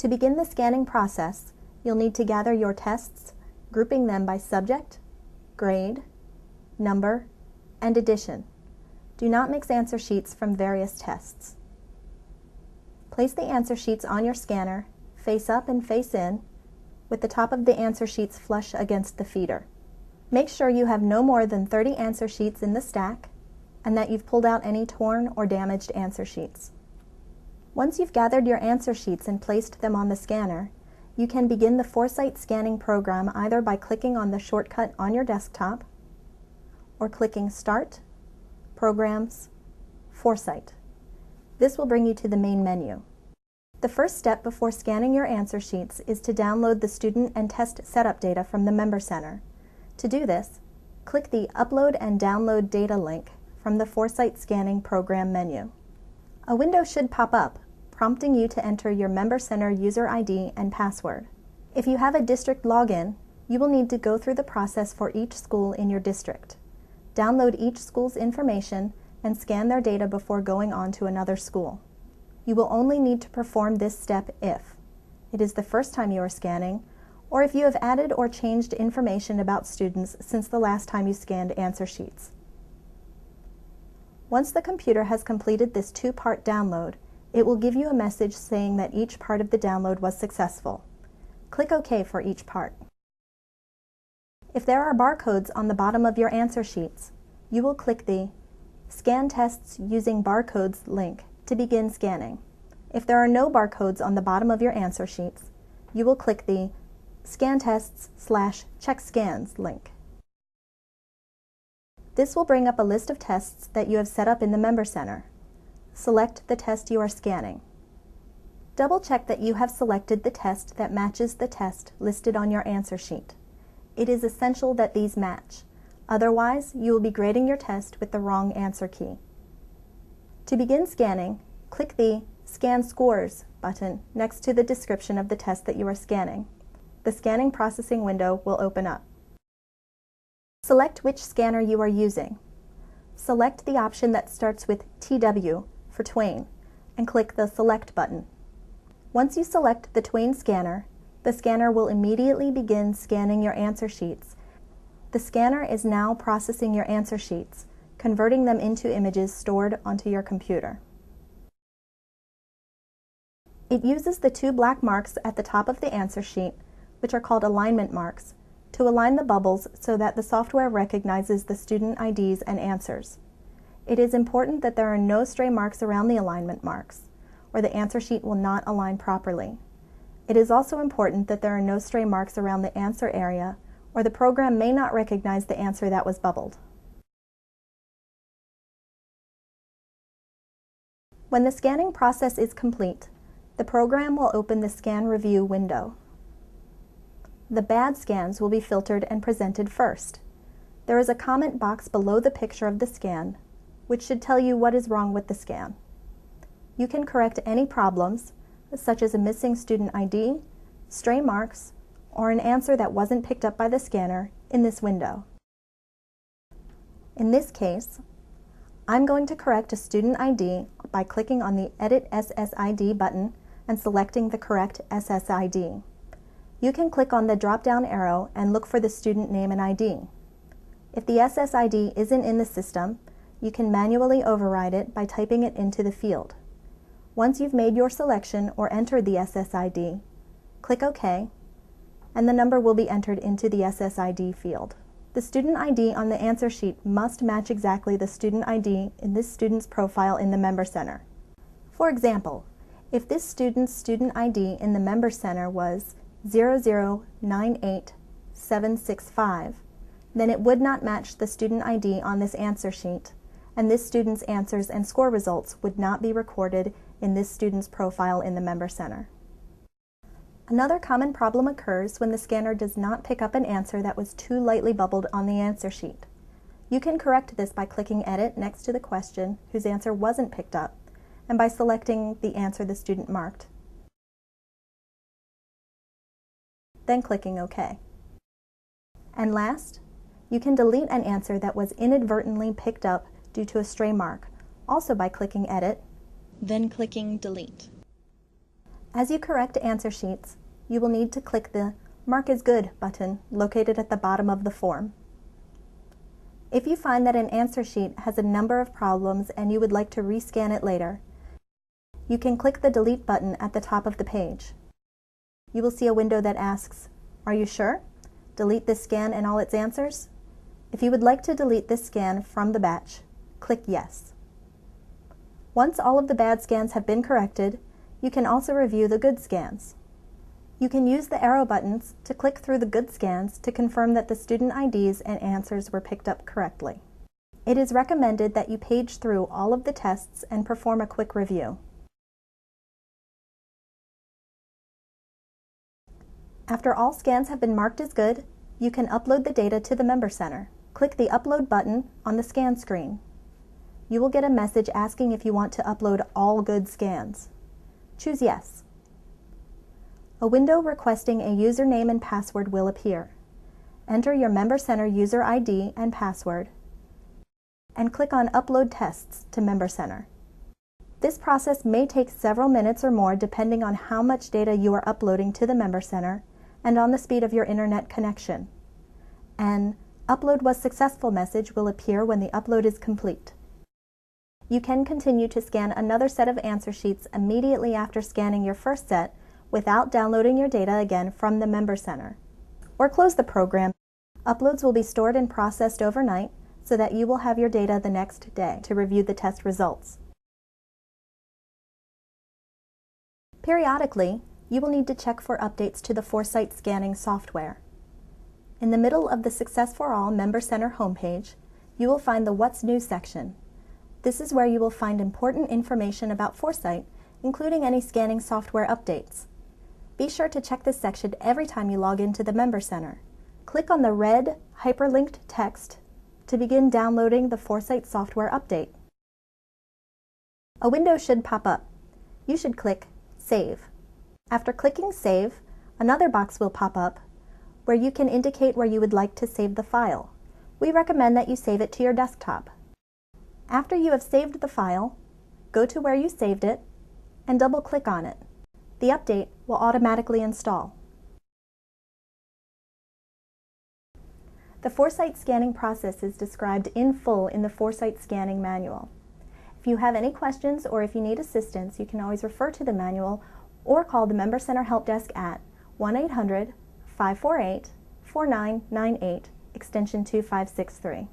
To begin the scanning process, you'll need to gather your tests, grouping them by subject, grade, number, and edition. Do not mix answer sheets from various tests. Place the answer sheets on your scanner, face up and face in, with the top of the answer sheets flush against the feeder. Make sure you have no more than 30 answer sheets in the stack, and that you've pulled out any torn or damaged answer sheets. Once you've gathered your answer sheets and placed them on the scanner, you can begin the 4Sight scanning program either by clicking on the shortcut on your desktop or clicking Start, Programs, 4Sight. This will bring you to the main menu. The first step before scanning your answer sheets is to download the student and test setup data from the Member Center. To do this, click the Upload and Download Data link from the 4Sight Scanning Program menu. A window should pop up, prompting you to enter your Member Center user ID and password. If you have a district login, you will need to go through the process for each school in your district. Download each school's information and scan their data before going on to another school. You will only need to perform this step if it is the first time you are scanning, or if you have added or changed information about students since the last time you scanned answer sheets. Once the computer has completed this two-part download, it will give you a message saying that each part of the download was successful. Click OK for each part. If there are barcodes on the bottom of your answer sheets, you will click the Scan Tests Using Barcodes link to begin scanning. If there are no barcodes on the bottom of your answer sheets, you will click the Scan Tests/Check Scans link. This will bring up a list of tests that you have set up in the Member Center. Select the test you are scanning. Double-check that you have selected the test that matches the test listed on your answer sheet. It is essential that these match. Otherwise, you will be grading your test with the wrong answer key. To begin scanning, click the Scan Scores button next to the description of the test that you are scanning. The scanning processing window will open up. Select which scanner you are using. Select the option that starts with TW for Twain and click the Select button. Once you select the Twain scanner, the scanner will immediately begin scanning your answer sheets. The scanner is now processing your answer sheets, converting them into images stored onto your computer. It uses the two black marks at the top of the answer sheet, which are called alignment marks, to align the bubbles so that the software recognizes the student IDs and answers. It is important that there are no stray marks around the alignment marks, or the answer sheet will not align properly. It is also important that there are no stray marks around the answer area, or the program may not recognize the answer that was bubbled. When the scanning process is complete, the program will open the Scan Review window. The bad scans will be filtered and presented first. There is a comment box below the picture of the scan, which should tell you what is wrong with the scan. You can correct any problems, such as a missing student ID, stray marks, or an answer that wasn't picked up by the scanner in this window. In this case, I'm going to correct a student ID by clicking on the Edit SSID button and selecting the correct SSID. You can click on the drop-down arrow and look for the student name and ID. If the SSID isn't in the system, you can manually override it by typing it into the field. Once you've made your selection or entered the SSID, click OK, and the number will be entered into the SSID field. The student ID on the answer sheet must match exactly the student ID in this student's profile in the Member Center. For example, if this student's student ID in the Member Center was 0098765, then it would not match the student ID on this answer sheet, and this student's answers and score results would not be recorded in this student's profile in the Member Center. Another common problem occurs when the scanner does not pick up an answer that was too lightly bubbled on the answer sheet. You can correct this by clicking Edit next to the question whose answer wasn't picked up, and by selecting the answer the student marked. Then clicking OK. And last, you can delete an answer that was inadvertently picked up due to a stray mark, also by clicking Edit, then clicking Delete. As you correct answer sheets, you will need to click the Mark as Good button located at the bottom of the form. If you find that an answer sheet has a number of problems and you would like to rescan it later, you can click the Delete button at the top of the page. You will see a window that asks, "Are you sure? Delete this scan and all its answers?" If you would like to delete this scan from the batch, click Yes. Once all of the bad scans have been corrected, you can also review the good scans. You can use the arrow buttons to click through the good scans to confirm that the student IDs and answers were picked up correctly. It is recommended that you page through all of the tests and perform a quick review. After all scans have been marked as good, you can upload the data to the Member Center. Click the Upload button on the scan screen. You will get a message asking if you want to upload all good scans. Choose Yes. A window requesting a username and password will appear. Enter your Member Center user ID and password, and click on Upload Tests to Member Center. This process may take several minutes or more depending on how much data you are uploading to the Member Center and on the speed of your internet connection. An Upload was successful message will appear when the upload is complete. You can continue to scan another set of answer sheets immediately after scanning your first set without downloading your data again from the Member Center. Or close the program. Uploads will be stored and processed overnight so that you will have your data the next day to review the test results. Periodically, you will need to check for updates to the 4Sight scanning software. In the middle of the Success for All Member Center homepage, you will find the What's New section. This is where you will find important information about 4Sight, including any scanning software updates. Be sure to check this section every time you log into the Member Center. Click on the red hyperlinked text to begin downloading the 4Sight software update. A window should pop up. You should click Save. After clicking Save, another box will pop up where you can indicate where you would like to save the file. We recommend that you save it to your desktop. After you have saved the file, go to where you saved it and double-click on it. The update will automatically install. The 4Sight scanning process is described in full in the 4Sight scanning manual. If you have any questions or if you need assistance, you can always refer to the manual or call the Member Center Help Desk at 1-800-548-4998, extension 2563.